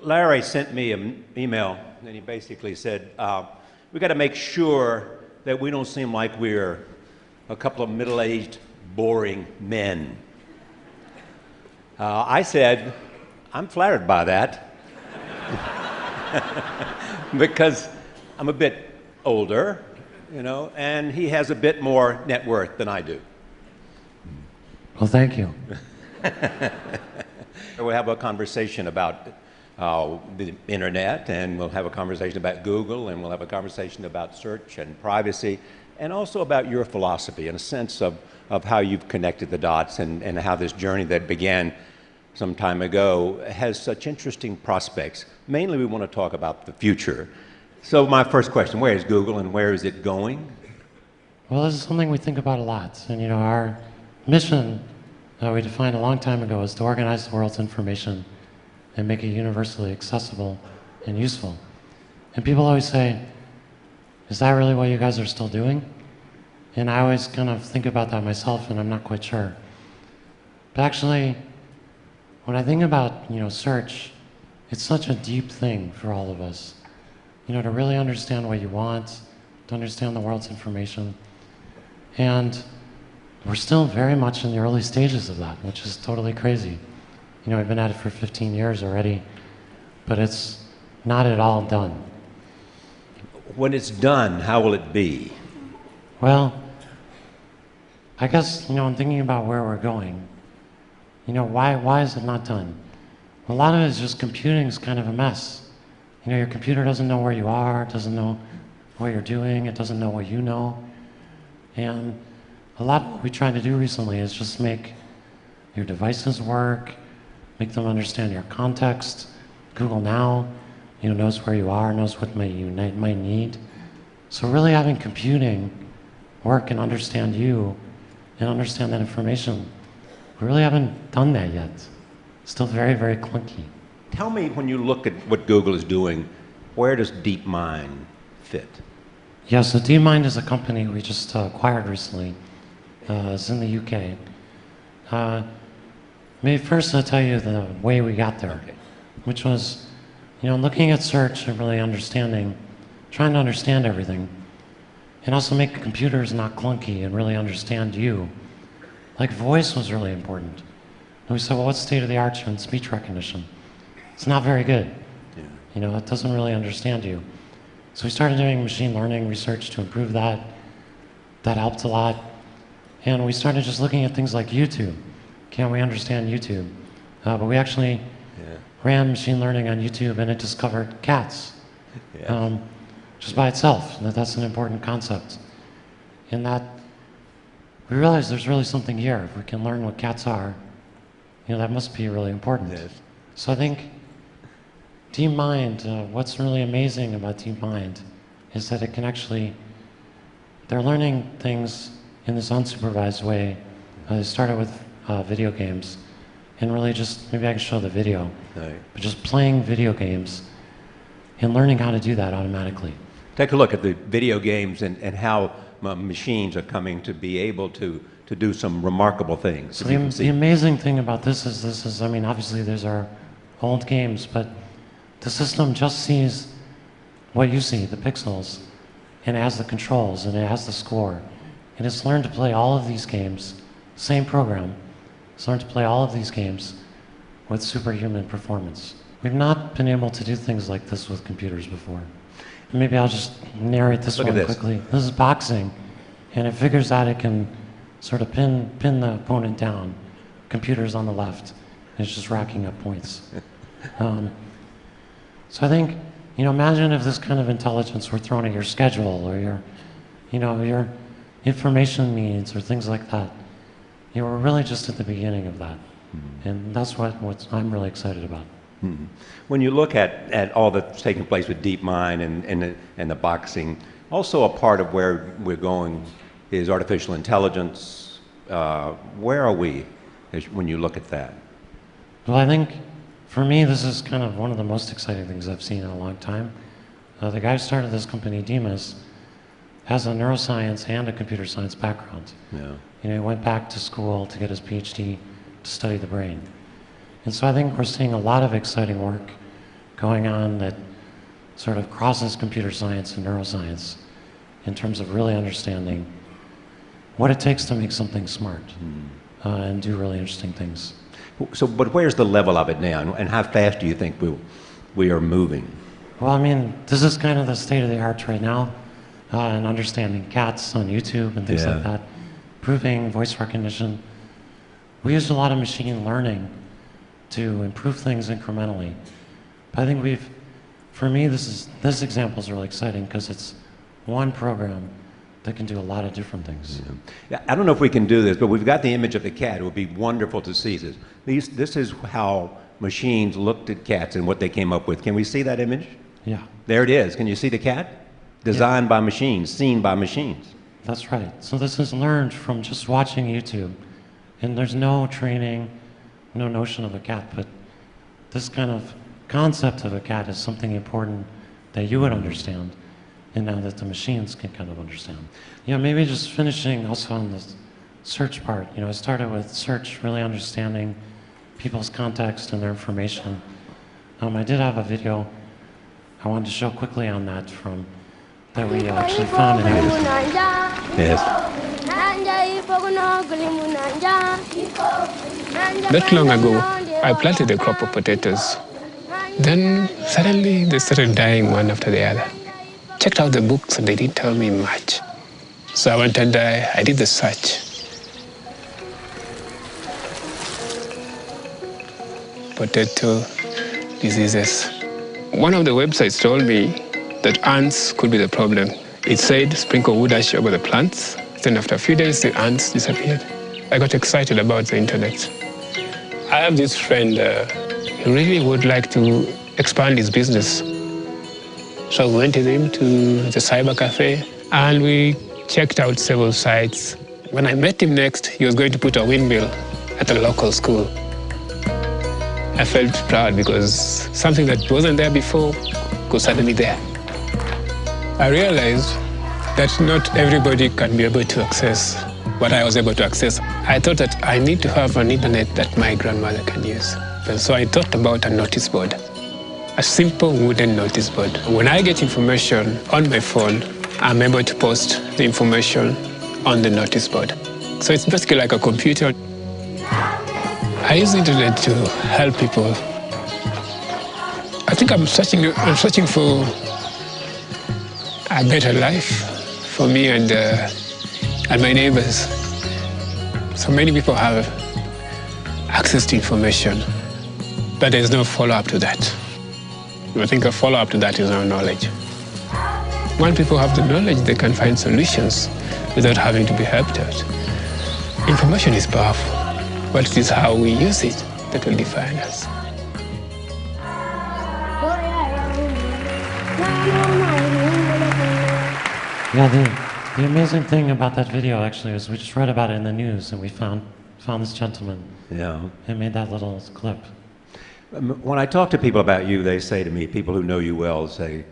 Larry sent me an email, and he basically said, we got to make sure that we don't seem like we're a couple of middle-aged, boring men. I said, I'm flattered by that, because I'm a bit older, you know, and he has a bit more net worth than I do. Well, thank you. We'll have a conversation about the internet, and we'll have a conversation about Google, and we'll have a conversation about search and privacy, and also about your philosophy and a sense of how you've connected the dots, and how this journey that began some time ago has such interesting prospects. Mainly we want to talk about the future. So my first question, where is Google and where is it going? Well, this is something we think about a lot. And you know, our mission we defined a long time ago is to organize the world's information and make it universally accessible and useful. And people always say, is that really what you guys are still doing? And I always kind of think about that myself, and I'm not quite sure. But actually, when I think about, you know, search, it's such a deep thing for all of us. You know, to really understand what you want, to understand the world's information. And we're still very much in the early stages of that, which is totally crazy. You know, we've been at it for 15 years already, but it's not at all done. When it's done, how will it be? Well, I guess, you know, I'm thinking about where we're going. You know, why is it not done? A lot of it is just computing's kind of a mess. You know, your computer doesn't know where you are, it doesn't know what you're doing, it doesn't know what you know. And a lot of what we tried to do recently is just make your devices work, make them understand your context. Google Now, you know, knows where you are, knows what you might need. So really having computing work and understand you and understand that information, we really haven't done that yet. Still very, very clunky. Tell me, when you look at what Google is doing, where does DeepMind fit? Yeah, so DeepMind is a company we just acquired recently. It's in the UK. Maybe first I'll tell you the way we got there, okay. Which was, you know, looking at search and really understanding, trying to understand everything, and also make computers not clunky and really understand you. Like voice was really important. And we said, well, what's state of the art in speech recognition? It's not very good. Yeah. You know, it doesn't really understand you. So we started doing machine learning research to improve that. That helped a lot. And we started just looking at things like YouTube. Can we understand YouTube? But we actually ran machine learning on YouTube, and it discovered cats. Yeah. Just by itself. That's an important concept. In that we realized there's really something here. If we can learn what cats are, you know, that must be really important. Yes. So I think DeepMind, what's really amazing about DeepMind is that it can actually, they're learning things in this unsupervised way. They started with video games, and really just, maybe I can show the video, right. But just playing video games and learning how to do that automatically. Take a look at the video games and how machines are coming to be able to do some remarkable things. So the amazing thing about this is, I mean, obviously these are old games, but the system just sees what you see, the pixels, and it has the controls, and it has the score. And it's learned to play all of these games, same program, it's learned to play all of these games with superhuman performance. We've not been able to do things like this with computers before. Maybe I'll just narrate this one quickly. This is boxing, and it figures out it can sort of pin the opponent down. Computer's on the left, and it's just racking up points. So I think, you know, imagine if this kind of intelligence were thrown at your schedule or your, you know, your information needs or things like that. You know, we're really just at the beginning of that. Mm-hmm. And that's what I'm really excited about. Mm-hmm. When you look at all that's taking place with DeepMind and the boxing, also a part of where we're going is artificial intelligence. Where are we when you look at that? Well, I think for me, this is kind of one of the most exciting things I've seen in a long time. The guy who started this company, Demas, has a neuroscience and a computer science background. Yeah. You know, he went back to school to get his PhD to study the brain. And so I think we're seeing a lot of exciting work going on that sort of crosses computer science and neuroscience in terms of really understanding what it takes to make something smart and do really interesting things. So, but where's the level of it now, and how fast do you think we are moving? Well, I mean, this is kind of the state of the art right now, and understanding cats on YouTube and things like that, improving voice recognition. We use a lot of machine learning to improve things incrementally. But I think for me, this example is really exciting because it's one program that can do a lot of different things. Yeah, I don't know if we can do this, but we've got the image of the cat. It would be wonderful to see this. This is how machines looked at cats and what they came up with. Can we see that image? Yeah. There it is. Can you see the cat? Designed by machines, seen by machines. That's right. So this is learned from just watching YouTube. And there's no training, no notion of a cat, but this kind of concept of a cat is something important that you would understand, and now that the machines can kind of understand. Yeah, maybe just finishing also on the search part. I started with search, really understanding people's context and their information. I did have a video I wanted to show quickly on that that we actually found in Anderson. Yes. Not long ago, I planted a crop of potatoes. Then suddenly they started dying one after the other. Checked out the books and they didn't tell me much. So I went and I did the search. Potato diseases. One of the websites told me that ants could be the problem. It said sprinkle wood ash over the plants. Then after a few days, the ants disappeared. I got excited about the internet. I have this friend, he really would like to expand his business. So we went with him to the cyber cafe and we checked out several sites. When I met him next, he was going to put a windmill at a local school. I felt proud because something that wasn't there before was suddenly there. I realized that not everybody can be able to access what I was able to access. I thought that I need to have an internet that my grandmother can use. And so I thought about a notice board, a simple wooden notice board. When I get information on my phone, I'm able to post the information on the notice board. So it's basically like a computer. I use the internet to help people. I think I'm searching for a better life for me and my neighbors. So many people have access to information, but there's no follow-up to that. I think a follow-up to that is our knowledge. When people have the knowledge, they can find solutions without having to be helped out. Information is powerful, but it is how we use it that will define us. Yeah, the amazing thing about that video actually is we just read about it in the news and we found this gentleman and made that little clip. When I talk to people about you, they say to me, people who know you well say,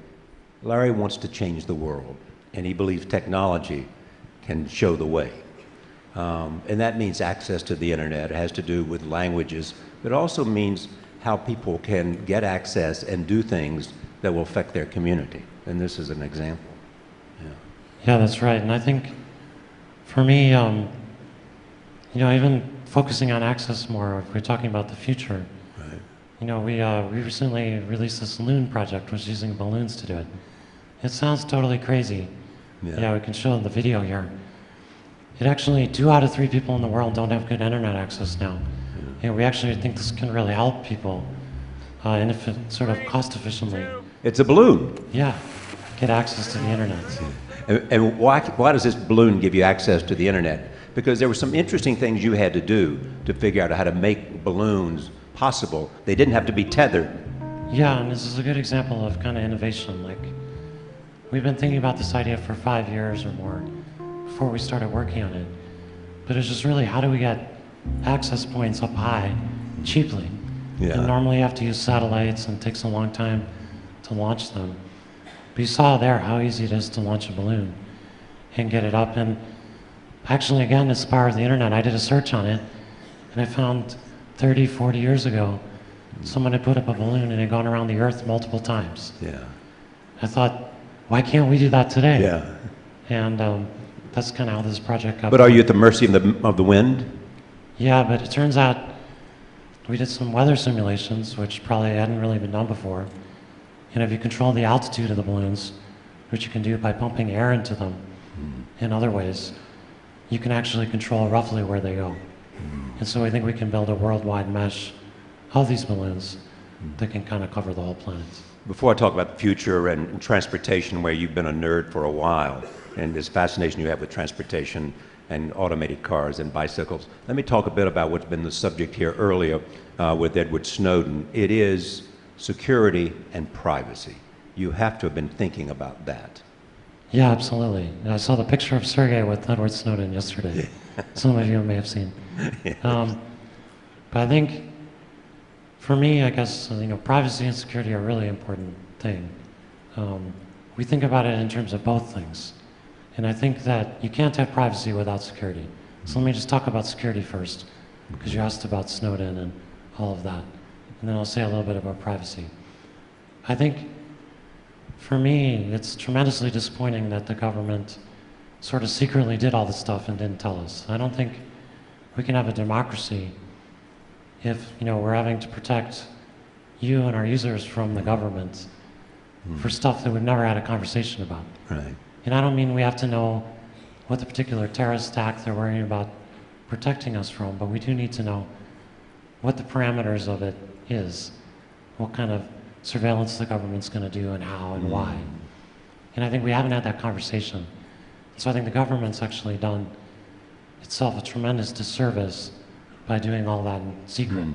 Larry wants to change the world and he believes technology can show the way. And that means access to the internet. It has to do with languages, but it also means how people can get access and do things that will affect their community. And this is an example. Yeah, that's right. And I think for me, even focusing on access more, if we're talking about the future, we recently released this loon project, which is using balloons to do it. It sounds totally crazy. Yeah, we can show the video here. It actually, 2 out of 3 people in the world don't have good internet access now. And we actually think this can really help people, and if it sort of cost efficiently. It's a balloon. Yeah, get access to the internet. And why does this balloon give you access to the internet? Because there were some interesting things you had to do to figure out how to make balloons possible. They didn't have to be tethered. Yeah, and this is a good example of kind of innovation. Like, we've been thinking about this idea for 5 years or more before we started working on it. But it's just really, how do we get access points up high cheaply? Yeah. And normally you have to use satellites and it takes a long time to launch them. But you saw there how easy it is to launch a balloon and get it up. And actually, again, it's the power of the internet. I did a search on it, and I found 30, 40 years ago, someone had put up a balloon and had gone around the Earth multiple times. Yeah. I thought, why can't we do that today? Yeah. And that's kind of how this project got But are born. you at the mercy of the wind? Yeah, but it turns out we did some weather simulations, which probably hadn't really been done before. And if you control the altitude of the balloons, which you can do by pumping air into them in other ways, you can actually control roughly where they go. And so I think we can build a worldwide mesh of these balloons that can kind of cover the whole planet. Before I talk about the future and transportation, where you've been a nerd for a while, and this fascination you have with transportation and automated cars and bicycles, let me talk a bit about what's been the subject here earlier with Edward Snowden. It is security and privacy. You have to have been thinking about that. Yeah, absolutely. I saw the picture of Sergey with Edward Snowden yesterday. Some of you may have seen. But I think, for me, I guess, privacy and security are a really important thing. We think about it in terms of both things. And I think that you can't have privacy without security. So let me just talk about security first, because you asked about Snowden and all of that. And then I'll say a little bit about privacy. I think, for me, it's tremendously disappointing that the government sort of secretly did all this stuff and didn't tell us. I don't think we can have a democracy if we're having to protect you and our users from the government for stuff that we've never had a conversation about. Right. And I don't mean we have to know what the particular terrorist attack they're worrying about protecting us from, but we do need to know what the parameters of it is, what kind of surveillance the government's going to do and how and why. And I think we haven't had that conversation. So I think the government's actually done itself a tremendous disservice by doing all that in secret.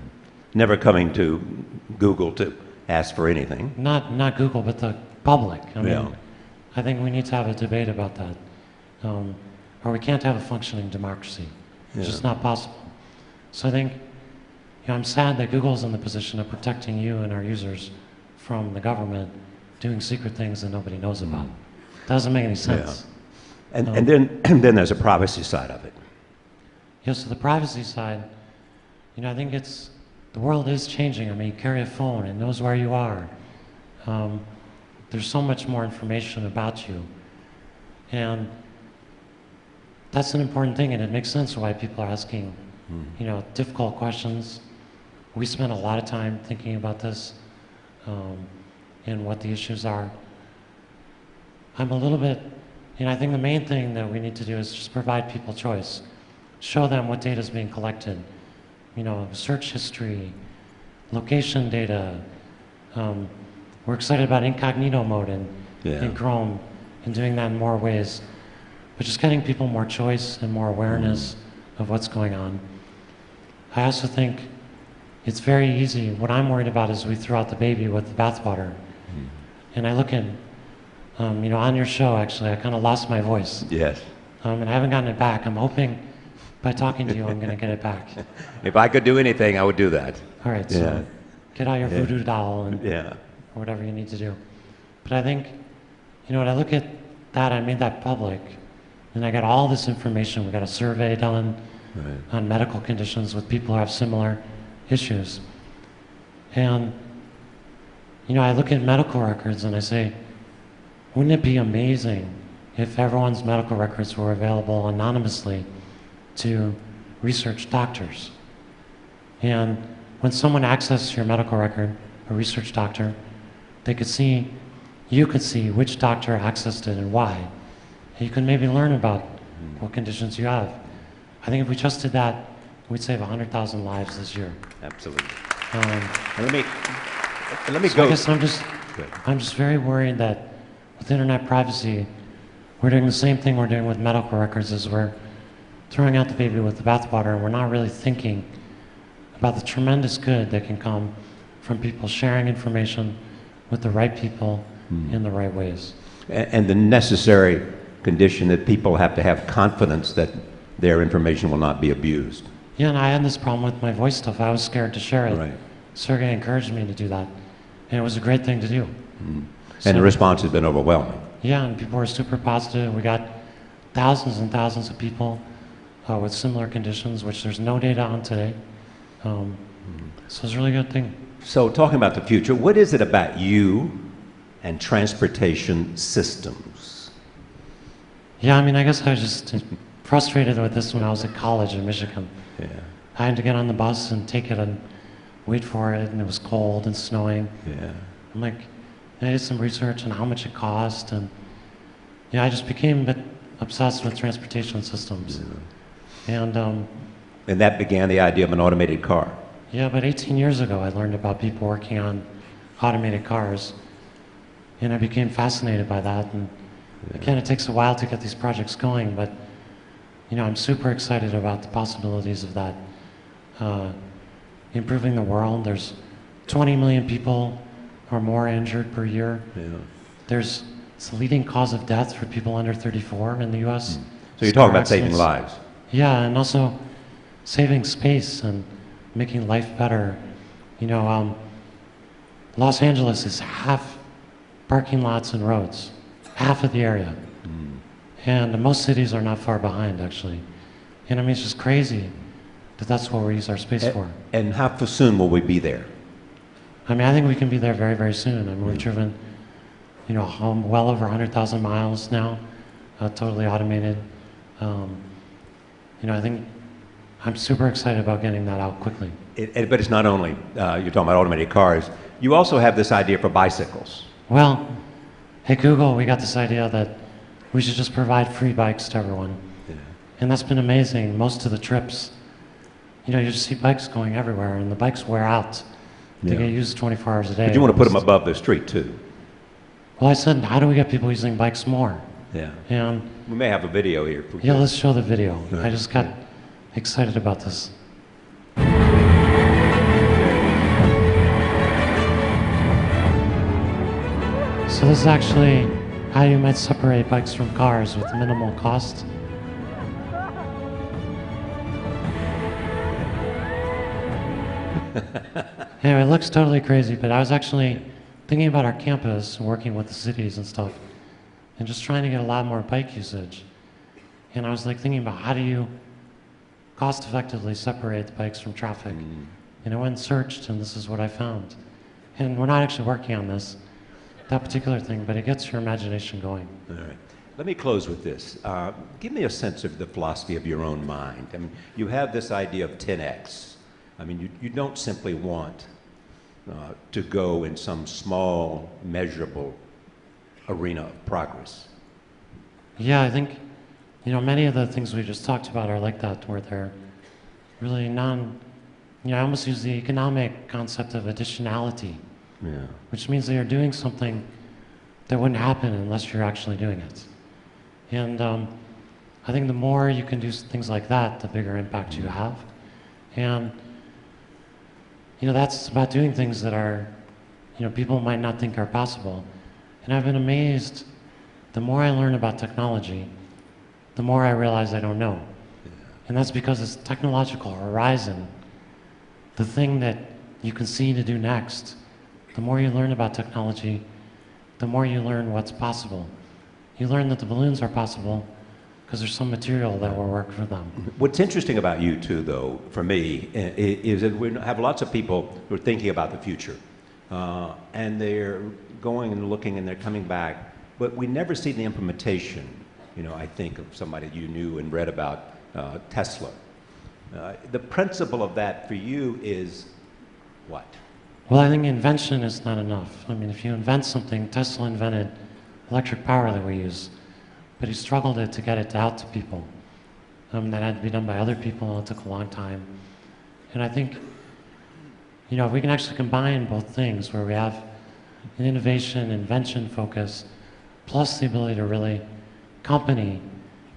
Never coming to Google to ask for anything. Not Google, but the public. I mean, Yeah. I think we need to have a debate about that. Or we can't have a functioning democracy. It's just not possible. So I think, I'm sad that Google's in the position of protecting you and our users from the government doing secret things that nobody knows about. Doesn't make any sense. And then there's a privacy side of it. Yeah, so the privacy side, I think the world is changing. I mean, you carry a phone, it knows where you are. There's so much more information about you. And that's an important thing, and it makes sense why people are asking, difficult questions. We spend a lot of time thinking about this and what the issues are. I'm a little bit, I think the main thing that we need to do is just provide people choice. Show them what data is being collected. Search history, location data. We're excited about incognito mode in Chrome and doing that in more ways. But just getting people more choice and more awareness of what's going on. I also think it's very easy. What I'm worried about is we throw out the baby with the bathwater. And I look at, on your show, actually, I kind of lost my voice. Yes. And I haven't gotten it back. I'm hoping by talking to you, I'm going to get it back. If I could do anything, I would do that. All right, so get out your voodoo doll and or whatever you need to do. But I think, when I look at that, I made that public, and I got all this information. We got a survey done on medical conditions with people who have similar issues. And, I look at medical records and I say, wouldn't it be amazing if everyone's medical records were available anonymously to research doctors? And when someone accesses your medical record, a research doctor, you could see which doctor accessed it and why. And you could maybe learn about what conditions you have. I think if we just did that, we'd save 100,000 lives this year. Absolutely. Let me So go. I guess I'm just very worried that with internet privacy, we're doing the same thing we're doing with medical records, is we're throwing out the baby with the bathwater, and we're not really thinking about the tremendous good that can come from people sharing information with the right people in the right ways. And the necessary condition that people have to have confidence that their information will not be abused. Yeah, and I had this problem with my voice stuff. I was scared to share it. Right. Sergey encouraged me to do that, and it was a great thing to do. And the response has been overwhelming. Yeah, and people were super positive. We got thousands and thousands of people with similar conditions, which there's no data on today. So it's a really good thing. So talking about the future, what is it about you and transportation systems? Yeah, I mean, I guess I was just frustrated with this when I was at college in Michigan. Yeah. I had to get on the bus and take it and wait for it, and it was cold and snowing. Yeah. I'm like, I did some research on how much it cost, and yeah, I just became a bit obsessed with transportation systems. Yeah. And that began the idea of an automated car. yeah, about 18 years ago, I learned about people working on automated cars, and I became fascinated by that. And again, it takes a while to get these projects going, but I'm super excited about the possibilities of that improving the world. There's 20 million people or more injured per year. Yeah. It's the leading cause of death for people under 34 in the U.S. So you're talking about saving lives. Yeah, and also saving space and making life better. Los Angeles is half parking lots and roads, half of the area. And most cities are not far behind, actually. And I mean, it's just crazy that that's what we use our space for. And how soon will we be there? I mean, I think we can be there very, very soon. I mean, we've driven, well over 100,000 miles now, totally automated. I think I'm super excited about getting that out quickly. But it's not only, you're talking about automated cars, you also have this idea for bicycles. Well, at Google, we got this idea that we should just provide free bikes to everyone. Yeah. And that's been amazing. Most of the trips, you just see bikes going everywhere, and the bikes wear out. They get used 24 hours a day. But you want to put them above the street, too. Well, I said, how do we get people using bikes more? Yeah. And we may have a video here. yeah, let's show the video. Right. I just got excited about this. So this is actually how you might separate bikes from cars with minimal cost. Anyway, it looks totally crazy, but I was actually thinking about our campus and working with the cities and stuff, and just trying to get a lot more bike usage. And I was thinking about how do you cost effectively separate the bikes from traffic. And I went and searched, and this is what I found. And we're not actually working on that particular thing, but it gets your imagination going. All right. Let me close with this. Give me a sense of the philosophy of your own mind. I mean, you have this idea of 10x. I mean, you don't simply want to go in some small, measurable arena of progress. Yeah, I think, many of the things we just talked about are like that, where they're really I almost use the economic concept of additionality, which means that you're doing something that wouldn't happen unless you're actually doing it. And I think the more you can do things like that, the bigger impact you have. And that's about doing things that are, people might not think are possible. And I've been amazed, the more I learn about technology, the more I realize I don't know. And that's because it's technological horizon, the thing that you can see to do next. The more you learn about technology, the more you learn what's possible. You learn that the balloons are possible because there's some material that will work for them. What's interesting about you two, though, for me, is that we have lots of people who are thinking about the future. And they're going and looking and they're coming back, but we never see the implementation. I think of somebody you knew and read about, Tesla. The principle of that for you is what? Well, I think invention is not enough. I mean, if you invent something, Tesla invented electric power that we use, but he struggled to get it out to people. That had to be done by other people, and it took a long time. And I think, if we can actually combine both things, where we have an innovation, invention focus, plus the ability to really company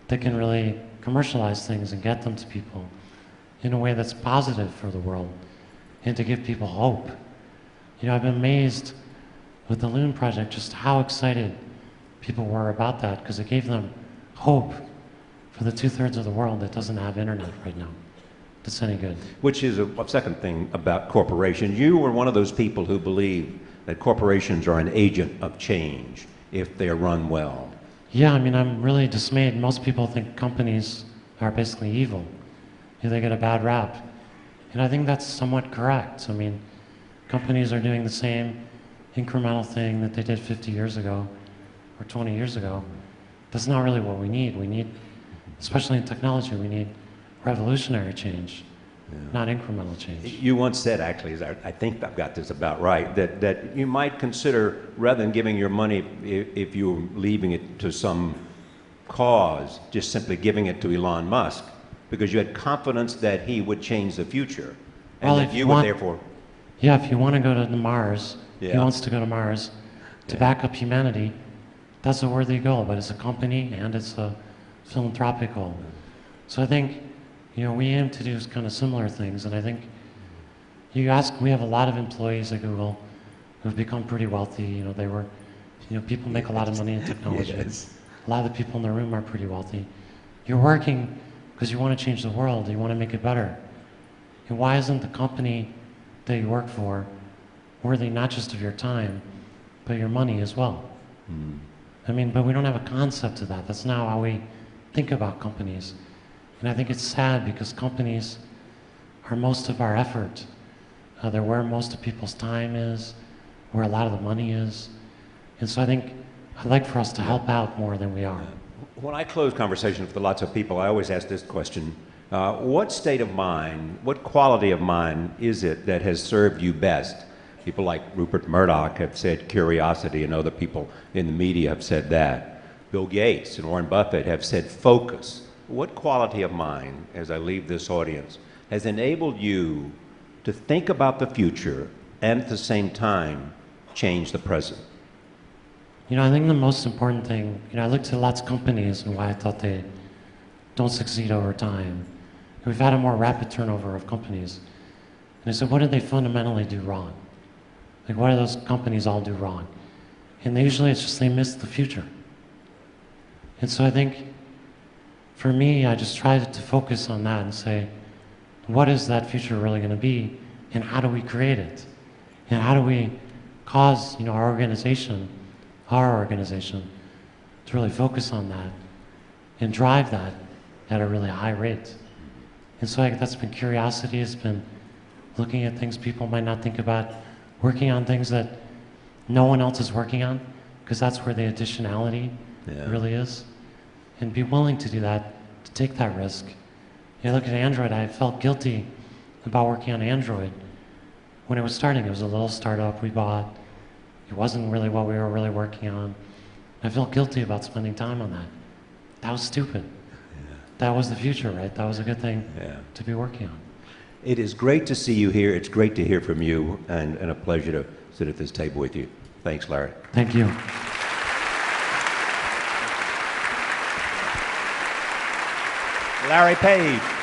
that can really commercialize things and get them to people in a way that's positive for the world, and to give people hope. I've been amazed with the Loon project just how excited people were about that, because it gave them hope for the 2/3 of the world that doesn't have internet right now that's any good. Which is a second thing about corporations. You were one of those people who believe that corporations are an agent of change if they are run well. Yeah, I mean, I'm really dismayed. Most people think companies are basically evil. They get a bad rap. And I think that's somewhat correct. I mean, companies are doing the same incremental thing that they did 50 years ago or 20 years ago. That's not really what we need. We need, especially in technology, we need revolutionary change, not incremental change. You once said, actually, I think I've got this about right, that you might consider, rather than giving your money, if you were leaving it to some cause, just simply giving it to Elon Musk, because you had confidence that he would change the future. And Well, that if you you would want, therefore... yeah, if you want to go to Mars, he Yeah. wants to go to Mars to back up humanity, that's a worthy goal, but it's a company and it's a philanthropic goal. So I think, you know, we aim to do kind of similar things, and I think we have a lot of employees at Google who've become pretty wealthy. You know, people make a lot of money in technology. Yes. A lot of the people in the room are pretty wealthy. You're working because you want to change the world, you want to make it better. And why isn't the company that you work for worthy not just of your time, but your money as well? I mean, but we don't have a concept of that. That's not how we think about companies. And I think it's sad because companies are most of our effort. They're where most of people's time is, where a lot of the money is. And so I think I'd like for us to help out more than we are. When I close conversations with lots of people, I always ask this question. What state of mind, what quality of mind is it that has served you best? People like Rupert Murdoch have said curiosity, and other people in the media have said that. Bill Gates and Warren Buffett have said focus. What quality of mind, as I leave this audience, has enabled you to think about the future and at the same time change the present? You know, I think the most important thing, I looked at lots of companies and why I thought they don't succeed over time. We've had a more rapid turnover of companies. And I said, what did they fundamentally do wrong? Like, what do those companies all do wrong? And usually it's just they miss the future. And so I think, for me, I just tried to focus on that and say, what is that future really going to be? And how do we create it? And how do we cause, our organization, to really focus on that and drive that at a really high rate? And so that's been curiosity, it's been looking at things people might not think about, working on things that no one else is working on, because that's where the additionality really is. And be willing to do that, to take that risk. Look at Android, I felt guilty about working on Android. When it was starting, it was a little startup we bought. It wasn't really what we were really working on. I felt guilty about spending time on that. That was stupid. That was the future, right? That was a good thing to be working on. It is great to see you here. It's great to hear from you, and a pleasure to sit at this table with you. Thanks, Larry. Thank you. Larry Page.